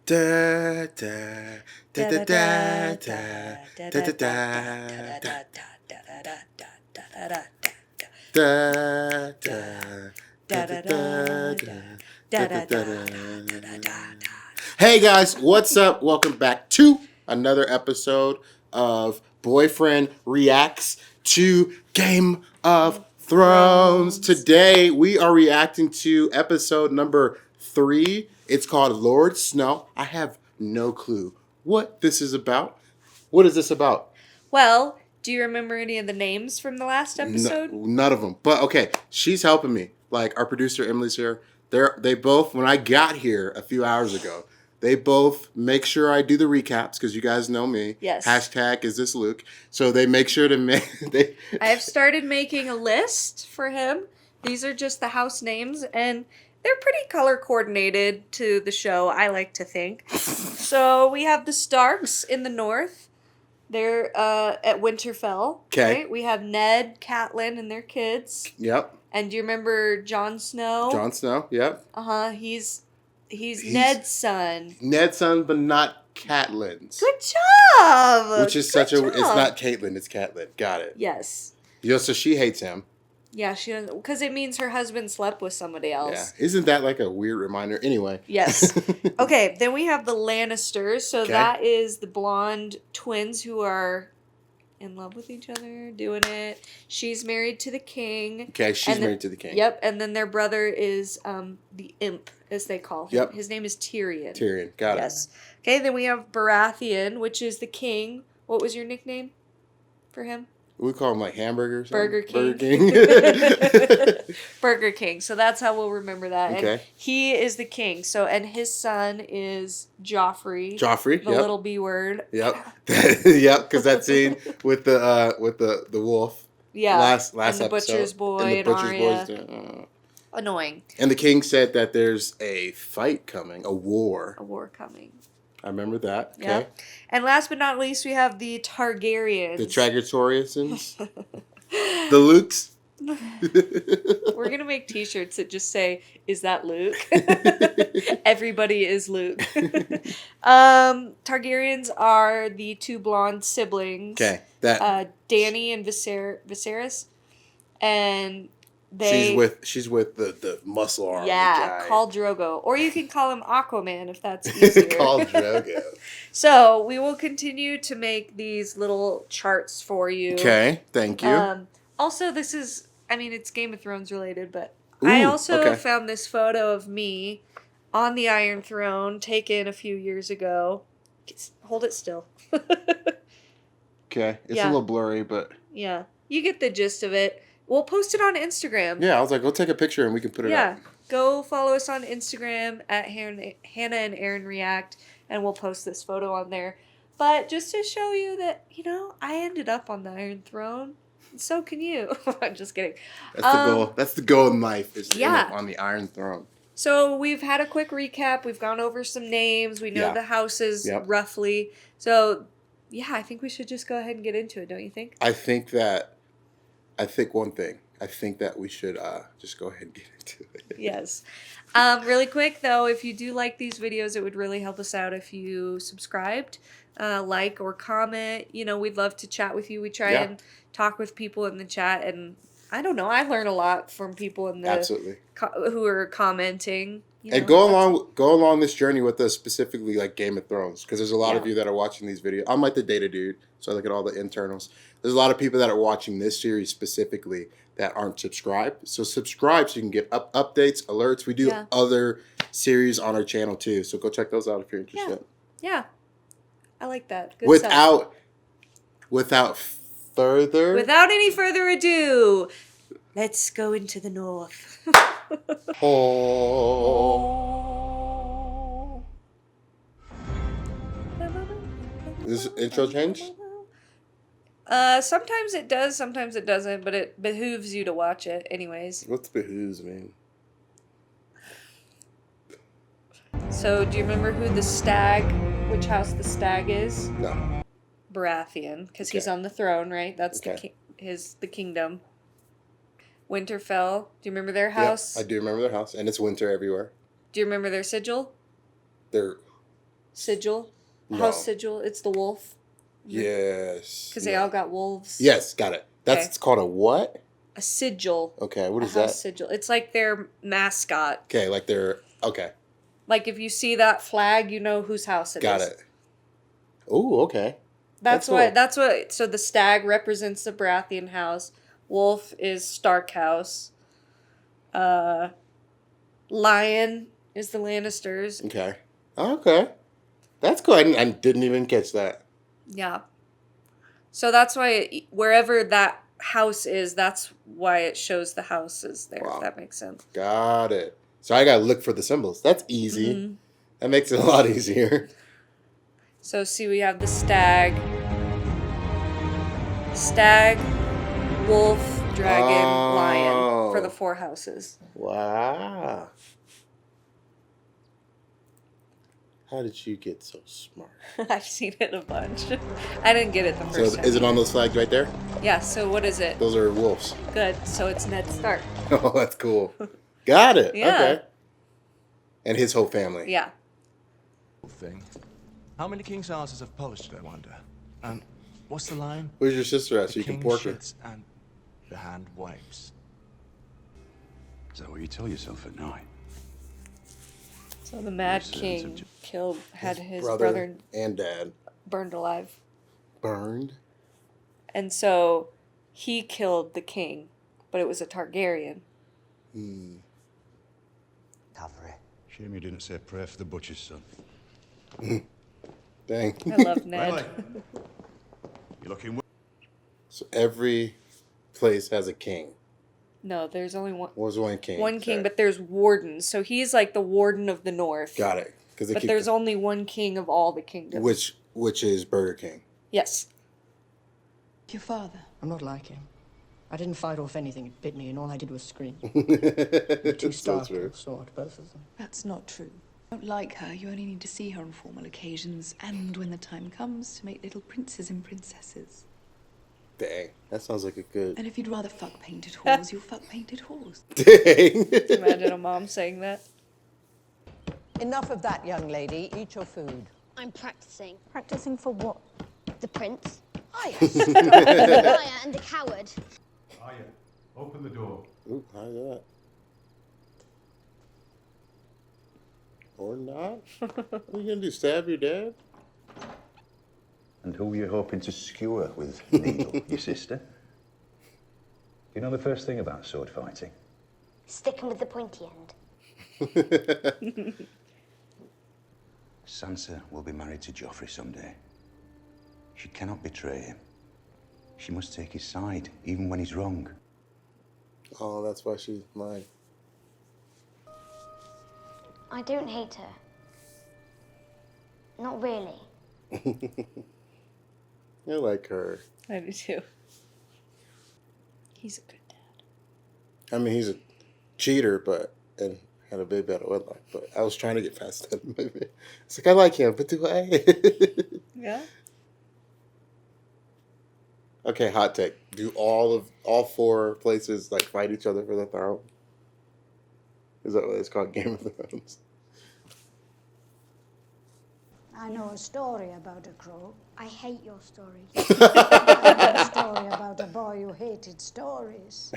Da da da da da da da da da da da. Hey guys, what's up? Welcome back to another episode of Boyfriend Reacts to Game of Thrones. Today we are reacting to episode number 3. It's called Lord Snow. I have no clue what this is about. What is this about? Well, do you remember any of the names from the last episode? None of them. But okay, she's helping me. Like our producer Emily's here. They both, when I got here a few hours ago, they both make sure I do the recaps because you guys know me. Yes. Hashtag is this Luke? So they make sure to make. I have started making a list for him. These are just the house names, and they're pretty color coordinated to the show, I like to think. So we have the Starks in the north. They're at Winterfell. Okay. Right? We have Ned, Catelyn, and their kids. Yep. And do you remember Jon Snow? Jon Snow. Yep. He's Ned's son. Ned's son, but not Catelyn's. Good job. Which is It's not Caitlyn, it's Catelyn. Got it. Yes. So she hates him. Yeah, she doesn't, because it means her husband slept with somebody else. Yeah. Isn't that like a weird reminder? Anyway. Yes. Okay, then we have the Lannisters. So that is the blonde twins who are in love with each other, doing it. She's married to the king. Okay, she's married to the king. Yep, and then their brother is the imp, as they call him. Yep. His name is Tyrion. Tyrion, got it. Yes. Okay, then we have Baratheon, which is the king. What was your nickname for him? We call him like hamburgers. Burger King. Burger King. Burger King. So that's how we'll remember that. Okay. And he is the king. So, and his son is Joffrey. Joffrey. The little B word. Yep. Yep. Because that scene with the wolf. Yeah. Last and the episode. Butcher's boy and Arya. Annoying. And the king said that there's a fight coming, a war. A war coming. I remember that. Okay. Yeah. And last but not least, we have the Targaryens. The Tragartorians. The Lukes. We're going to make t-shirts that just say, "Is that Luke?" Everybody is Luke. Targaryens are the two blonde siblings. Okay. Dany and Viserys. And she's with the muscle arm. Yeah, Khal Drogo. Or you can call him Aquaman if that's easier. Khal Drogo. So we will continue to make these little charts for you. Okay, thank you. Also, this is, it's Game of Thrones related, but I also found this photo of me on the Iron Throne taken a few years ago. Hold it still. Okay, it's a little blurry, but... Yeah, you get the gist of it. We'll post it on Instagram. Yeah, I was like, go take a picture and we can put it up. Yeah, go follow us on Instagram at Hannah and Aaron React, and we'll post this photo on there. But just to show you that, I ended up on the Iron Throne. So can you. I'm just kidding. That's the goal. That's the goal in life, is to end up on the Iron Throne. So we've had a quick recap. We've gone over some names. We know the houses roughly. So, yeah, I think we should just go ahead and get into it, don't you think? I think one thing. I think that we should just go ahead and get into it. Yes. Really quick, though, if you do like these videos, it would really help us out if you subscribed, like, or comment. We'd love to chat with you. We try and talk with people in the chat, and I don't know, I learn a lot from people in the who are commenting. And go along this journey with us, specifically like Game of Thrones, because there's a lot of you that are watching these videos. I'm like the data dude, so I look at all the internals. There's a lot of people that are watching this series specifically that aren't subscribed. So subscribe so you can get updates, alerts. We do other series on our channel too, so go check those out if you're interested. Yeah. I like that. Good Without any further ado, let's go into the north. Does this intro change? Sometimes it does, sometimes it doesn't, but it behooves you to watch it anyways. What's behooves mean? So, do you remember which house the stag is? No. Baratheon, because he's on the throne, right? That's the kingdom. Winterfell. Do you remember their house? Yep, I do remember their house, and it's winter everywhere. Do you remember their sigil? Sigil. No. House Sigil. It's the wolf. Yes. Because they all got wolves. Yes, got it. That's Okay. It's called a what? A sigil. Okay, what is a house that? Sigil. It's like their mascot. Okay, like they're okay. Like if you see that flag, you know whose house it is. Got it. Ooh, okay. That's cool. what. That's what. So the stag represents the Baratheon house. Wolf is Stark house. Lion is the Lannisters. Okay. Okay. That's cool. I didn't even catch that. Yeah. So that's why wherever that house is, that's why it shows the houses there, Wow. if that makes sense. Got it. So I gotta look for the symbols. That's easy. Mm-hmm. That makes it a lot easier. So see, we have the stag, wolf, dragon, lion for the 4 houses. Wow. How did you get so smart? I've seen it a bunch. I didn't get it the first time. So is it on those flags right there? Yeah, so what is it? Those are wolves. Good, so it's Ned Stark. Oh, that's cool. Got it. Yeah. Okay. And his whole family. Yeah. Thing. How many king's asses have polished it, I wonder? And what's the line? Where's your sister at so The you can king pork her? shits and the hand wipes. Is that what you tell yourself at night? So the Mad Yes, King had his brother brother and dad burned alive. burned. And so he killed the king, but it was a Targaryen. Shame you didn't say a prayer for the butcher's son. Dang. I love Ned. You're looking. So every place has a king. No, there's only one. What was one king? One king, but there's wardens. So he's like the warden of the north. Got it. But there's only one king of all the kingdoms. Which is Burger King. Yes. Your father. I'm not like him. I didn't fight off anything. It bit me, and all I did was scream. Too startled, sword, both of them. That's not true. You don't like her. You only need to see her on formal occasions and when the time comes to make little princes and princesses. Dang, that sounds like a good. And if you'd rather fuck painted whores, you'll fuck painted whores. Dang. Imagine a mom saying that. Enough of that, young lady. Eat your food. I'm practicing. Practicing for what? The prince. Hiya. The liar and the coward. Hiya. Open the door. Ooh, how's that? Or not? What are you gonna do? Stab your dad? And who were you hoping to skewer with Needle, your sister? You know the first thing about sword fighting? Sticking with the pointy end. Sansa will be married to Joffrey someday. She cannot betray him. She must take his side, even when he's wrong. Oh, that's why she's mine. I don't hate her. Not really. I like her. I do too. He's a good dad. I mean, he's a cheater, and had a baby out of wedlock. But I was trying to get past that. It's like I like him, but do I? Yeah. Okay, hot take. Do all 4 places like fight each other for the throne? Is that what it's called? Game of Thrones. I know a story about a crow. I hate your story. I know a story about a boy who hated stories.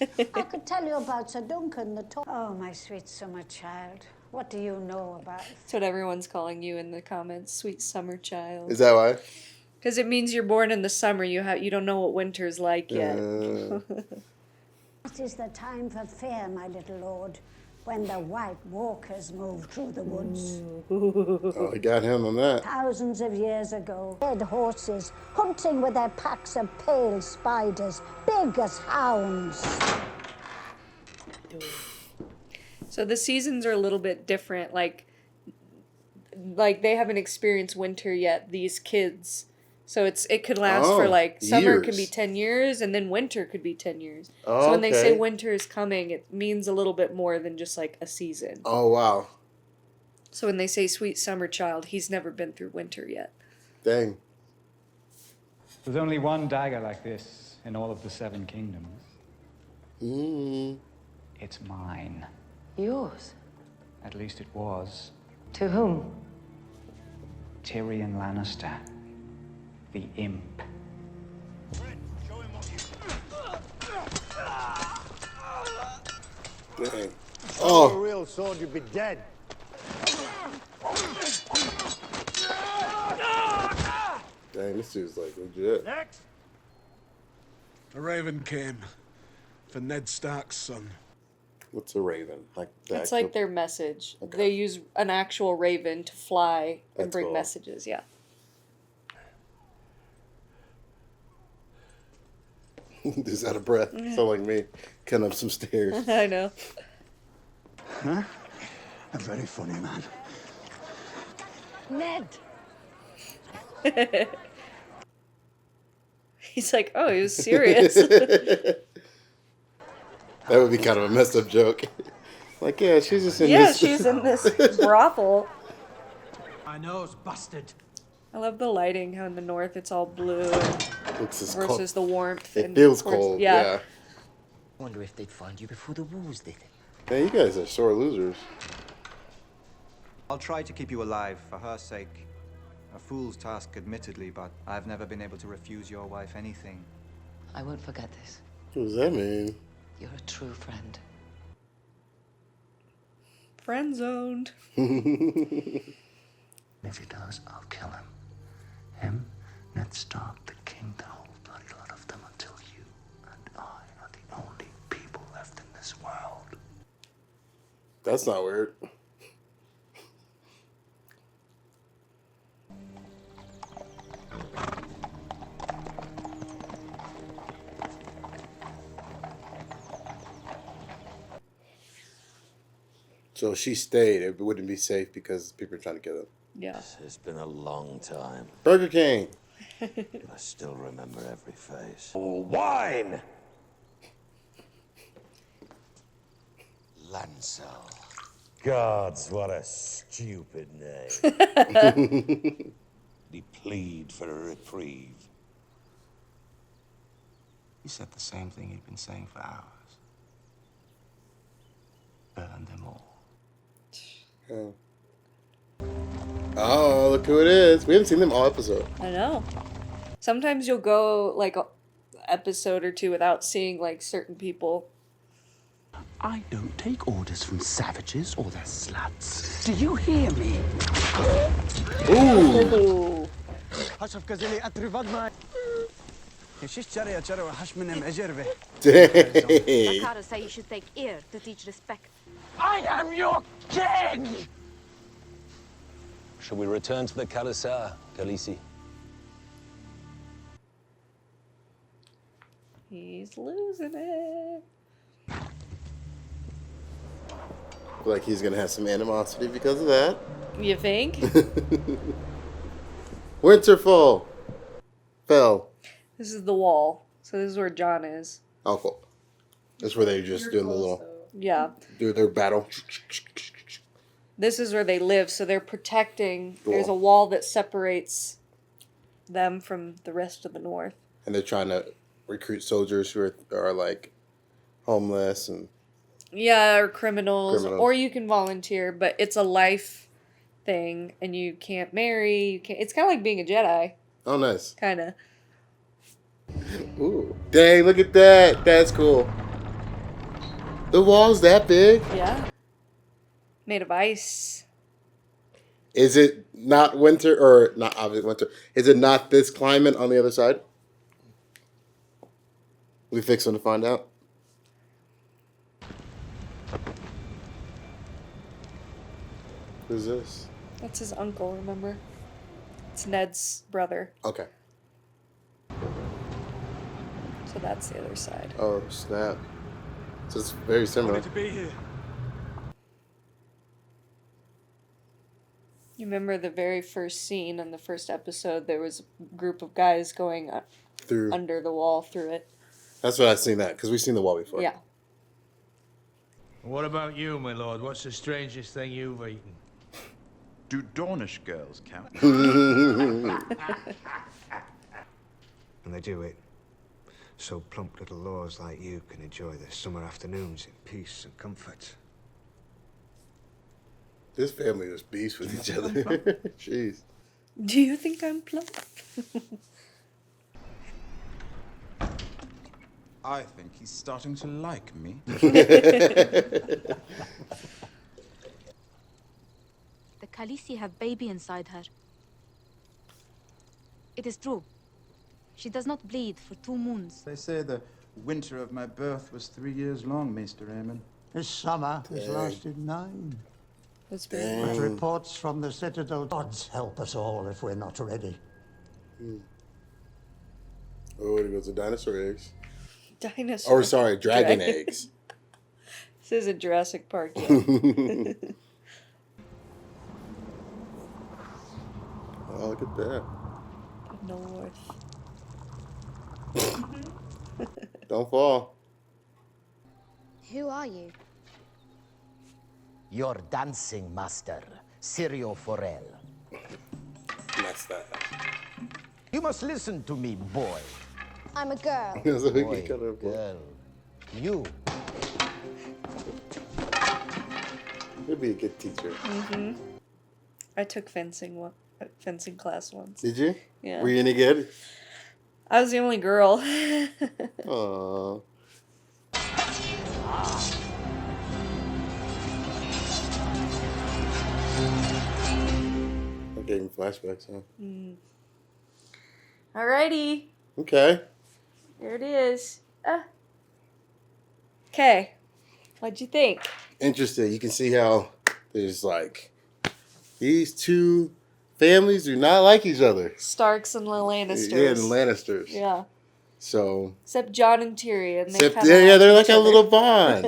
I could tell you about Sir Duncan the Tall. Oh, my sweet summer child. What do you know about? That's what everyone's calling you in the comments, sweet summer child. Is that why? Because it means you're born in the summer. You don't know what winter's like yet. It is the time for fear, my little lord, when the White Walkers move through the woods. Oh, he got him on that. Thousands of years ago, dead horses hunting with their packs of pale spiders, big as hounds. So the seasons are a little bit different. Like they haven't experienced winter yet, these kids. So it could last for like summer years. could be 10 years and then winter could be 10 years. Oh, so when they say okay. winter is coming, it means a little bit more than just like a season. Oh, wow. So when they say sweet summer child, he's never been through winter yet. Dang. There's only one dagger like this in all of the 7 kingdoms. It's mine. Yours? At least it was. To whom? Tyrion Lannister, the imp. Dang. Oh, a real sword, you'd be dead. Dang, this dude's like legit. Next. A raven came for Ned Stark's son. What's a raven? Like It's like their message. Okay. They use an actual raven to fly and bring messages. Yeah. Dude's out of breath. So like me, cutting up some stairs. I know. Huh? A very funny man. Ned. He's like, oh, he was serious. That would be kind of a messed up joke. Like, yeah, she's just in this. Yeah, she's in this brothel. My nose busted. I love the lighting, how in the north it's all blue versus the warmth. It feels cold, yeah. Wonder if they'd find you before the wolves did. Man, you guys are sore losers. I'll try to keep you alive for her sake. A fool's task, admittedly, but I've never been able to refuse your wife anything. I won't forget this. What does that mean? You're a true friend. Friend zoned. If he does, I'll kill him. Him, Ned Stark, the king, the whole bloody lot of them, until you and I are the only people left in this world. That's not weird. So she stayed. It wouldn't be safe because people are trying to kill him. Yeah. It's been a long time. Burger King. But I still remember every face. Oh, wine! Lancel. Gods, what a stupid name. He plead for a reprieve. He said the same thing he'd been saying for hours. Burn them all. Oh. Oh, look who it is. We haven't seen them all episode. I know. Sometimes you'll go like an episode or two without seeing like certain people. I don't take orders from savages or their sluts. Do you hear me? Ooh. Dang. Makara say you should take ear to teach respect. I am your king! Shall we return to the Carousel, Khaleesi? He's losing it. Like he's gonna have some animosity because of that. You think? Winterfell. Fell. This is the wall. So this is where Jon is. Oh, cool. That's where they just do the little. Yeah. Do their battle. This is where they live, so they're protecting. There's a wall that separates them from the rest of the north. And they're trying to recruit soldiers who are like homeless and. Yeah, or criminals, or you can volunteer, but it's a life thing, and you can't marry. You can't. It's kind of like being a Jedi. Oh, nice. Kind of. Ooh, dang! Look at that. That's cool. The wall's that big. Yeah. Made of ice. Is it not winter or not obviously winter? Is it not this climate on the other side? We fixing to find out. Who's this? That's his uncle, remember? It's Ned's brother. Okay. So that's the other side. Oh, snap. So it's very similar. To be here. You remember the very first scene in the first episode, there was a group of guys going through under the wall through it. That's what I've seen that, because we've seen the wall before. Yeah. What about you, my lord? What's the strangest thing you've eaten? Do Dornish girls count? And they do it so plump little lords like you can enjoy their summer afternoons in peace and comfort. This family was beasts with each other. Jeez. Do you think I'm plump? I think he's starting to like me. The Khaleesi have baby inside her. It is true. She does not bleed for 2 moons. They say the winter of my birth was 3 years long, Maester Aemon. This summer has Dang. lasted 9. That's But Dang. reports from the Citadel, gods help us all if we're not ready. Oh, it goes to dinosaur eggs. Dinosaur. Or sorry, dragon eggs. This isn't Jurassic Park yet. Oh, look at that. North. Don't fall. Who are you? Your dancing master, Sirio Forel. That's that. You must listen to me, boy. I'm a girl. So we Boy, can cut it. girl. You. You'd be a good teacher. I took fencing class once. Did you? Yeah. Were you any good? I was the only girl. Aww. I gave him flashbacks, huh? Alrighty. Okay. There it is. Okay. What'd you think? Interesting. You can see how there's like these two families do not like each other. Starks and the Lannisters. Yeah, the Lannisters. Yeah. So. Except Jon and Tyrion. They're like a little bond.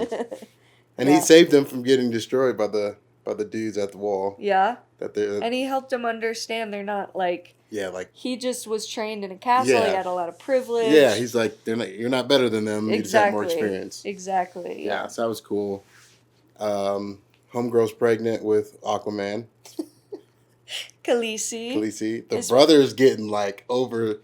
And Yeah. he saved them from getting destroyed by the dudes at the wall. Yeah. That And he helped them understand they're not like. Yeah, like. He just was trained in a castle. Yeah. He had a lot of privilege. Yeah, he's like, you're not better than them. You just have more experience. Exactly. Yeah, so that was cool. Homegirl's pregnant with Aquaman. Khaleesi. The brother's getting like over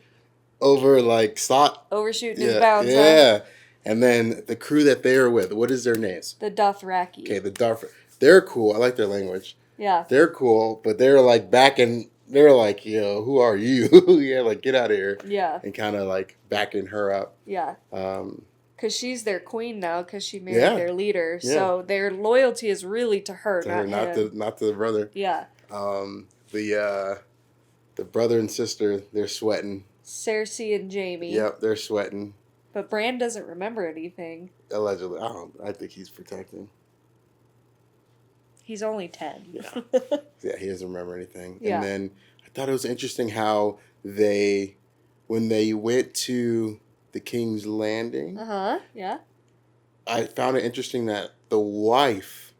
like sought. Overshooting Yeah, his bounds. yeah. And then the crew that they are with, what is their names? The Dothraki. Okay, the Dothraki. They're cool. I like their language. Yeah. They're cool, but they're like they're like, yo, who are you? Yeah, like get out of here. Yeah. And kind of like backing her up. Yeah. Because she's their queen now because she married Yeah. their leader. Yeah. So their loyalty is really to her, not him. Not to the brother. Yeah. The brother and sister, they're sweating. Cersei and Jaime. Yep, they're sweating. But Bran doesn't remember anything. Allegedly. I think he's protecting. He's only 10. Yeah. Yeah, he doesn't remember anything. Yeah. And then I thought it was interesting how when they went to the King's Landing, Yeah. I found it interesting that the wife,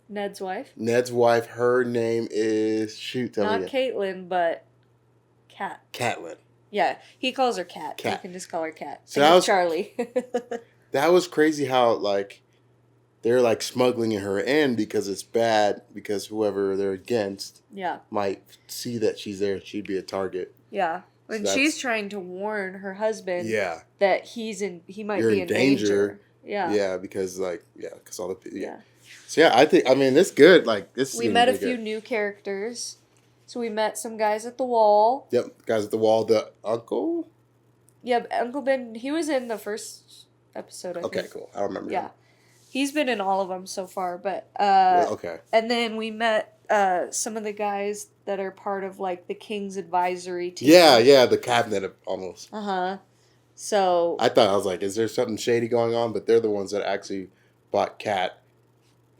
Ned's wife. her name is, tell Not me. Caitlyn, but Cat. Catelyn. Yeah, he calls her Cat. Cat. You can just call her Cat. So And that it's was- Charlie. That was crazy how, like, they're, like, smuggling her in because it's bad, because whoever they're against Yeah. might see that she's there. She'd be a target. Yeah. So And she's trying to warn her husband that he might You're be in danger. Yeah. Yeah, because, like, because all the people. Yeah. So, yeah, I mean, it's good. Like, this is We gonna met be a few good. new characters. So we met some guys at the wall. Yep, guys at the wall. The uncle? Yeah, Uncle Ben, he was in the first episode, I think. Okay, cool. I don't remember. Yeah. him. He's been in all of them so far, but Okay. And then we met some of the guys that are part of like the King's advisory team. Yeah, the cabinet almost. So I was like, is there something shady going on? But they're the ones that actually bought Kat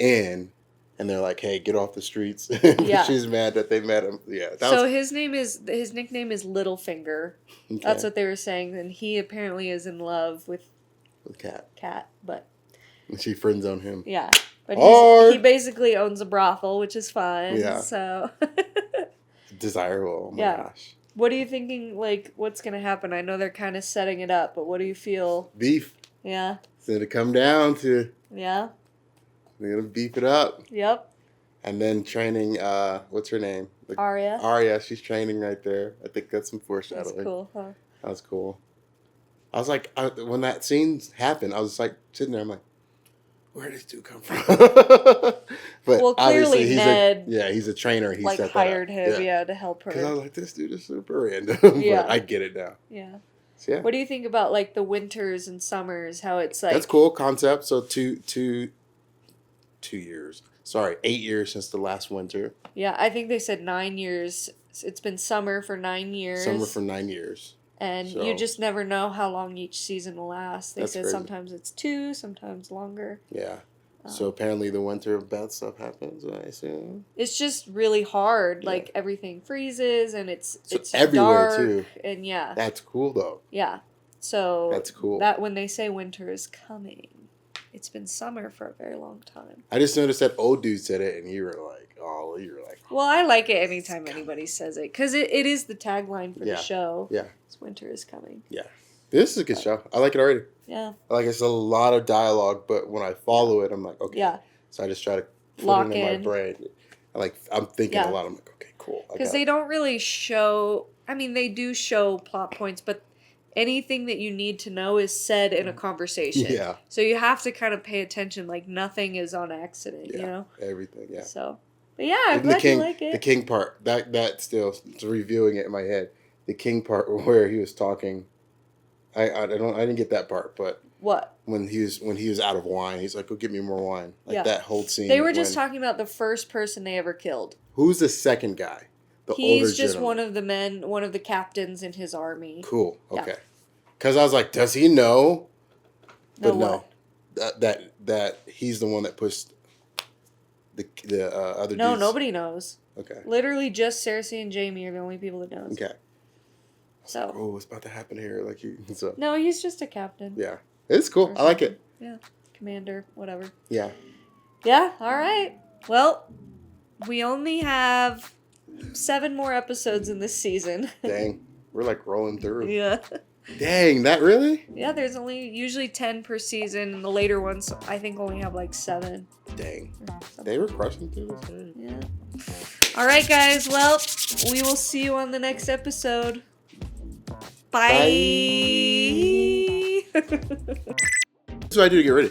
in, and they're like, hey, get off the streets. Yeah. She's mad that they met him. Yeah. his nickname is Littlefinger. Okay. That's what they were saying, and he apparently is in love with Kat. but And she friend zoned him. yeah. But Or- he basically owns a brothel, which is fun. Yeah. So Desirable. Oh my yeah. gosh. What are you thinking, like, what's going to happen? I know they're kind of setting it up, but what do you feel? Beef. Yeah. It's going to come down to, Yeah. they're going to beef it up. Yep. And then training, what's her name? Arya. Arya, she's training right there. I think that's some foreshadowing. That's cool, huh? That was cool. I was like, when that scene happened, I was like sitting there, I'm like, where did this dude come from? But well, clearly Ned, he's a trainer. He like set hired that up. him, to help her. Because I was like, this dude is super random. But I get it now. Yeah. So, yeah. What do you think about like the winters and summers? How it's like that's cool concept. So 2 years. Sorry, 8 years since the last winter. Yeah, I think they said 9 years. It's been summer for 9 years. Summer for 9 years. And you just never know how long each season will last. They said crazy. sometimes it's 2, sometimes longer. Yeah. So apparently the winter bad stuff happens, I assume. It's just really hard. Yeah. Like everything freezes and it's everywhere dark, too. And yeah. That's cool though. Yeah. So that's cool. That when they say winter is coming, it's been summer for a very long time. I just noticed that old dude said it and you were like, well, I like it anytime anybody says it because it is the tagline for the show. Yeah. It's winter is coming. Yeah. This is a good show. I like it already. Yeah. Like it's a lot of dialogue, but when I follow it, I'm like, okay. Yeah. So I just try to put lock it in my brain. I'm thinking a lot. I'm like, okay, cool. Because they don't really show. I mean, they do show plot points, but anything that you need to know is said in a conversation. Yeah. So you have to kind of pay attention. Like nothing is on accident. Yeah. You know. Everything. Yeah. So. But yeah, I'm glad you like it. The king part, that still reviewing it in my head. The king part where he was talking, I didn't get that part, but what? When he was out of wine, he's like, "Go get me more wine." Like that whole scene. They were just talking about the first person they ever killed. Who's the second guy? He's just one of the men, one of the captains in his army. Cool. Okay. Because I was like, does he know? But no, that he's the one that pushed. The other no, dudes. Nobody knows. Okay. Literally, just Cersei and Jaime are the only people that knows. Okay. So. Oh, what's about to happen here? Like so. No, he's just a captain. Yeah, it's cool. I like it. Yeah, commander, whatever. Yeah. Yeah. All right. Well, we only have 7 more episodes in this season. Dang, we're like rolling through. Yeah. Dang, that really? Yeah, there's only usually 10 per season. And the later ones, I think, only have like 7. Dang. They were crushing through this. Yeah. All right, guys. Well, we will see you on the next episode. Bye. That's what I do to get ready.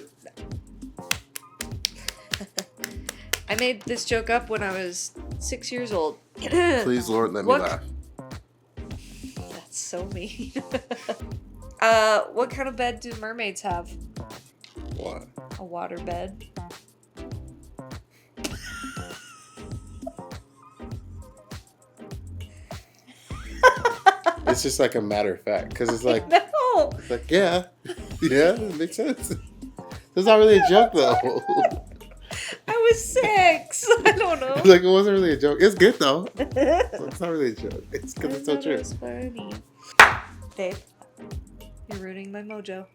I made this joke up when I was 6 years old. Please, Lord, let me laugh. That's so mean. What kind of bed do mermaids have? What? A water bed. It's just like a matter of fact because it's like, no. It's like yeah, it makes sense. It's not really a joke though. I was 6. I don't know. Like it wasn't really a joke. It's good though. It's not really a joke. It's because it's so true. It's funny. Dave, you're ruining my mojo.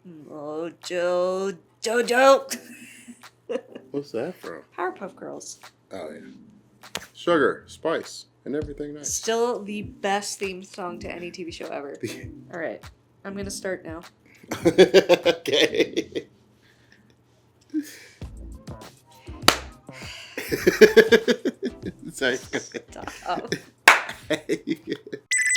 Mojo, Jojo. What's that from? Powerpuff Girls. Oh yeah. Sugar, spice, and everything nice. Still the best theme song to any TV show ever. All right, I'm gonna start now. Okay. Sorry. Stop.